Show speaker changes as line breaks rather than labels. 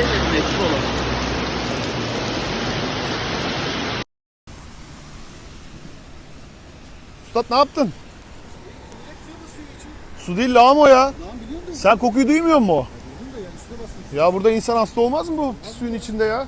sevmedim eski olan.
Üstad ne yaptın? Su değil lağım o ya. Sen kokuyu duymuyor musun o? Ya burada insan hasta olmaz mı bu pis suyun içinde ya?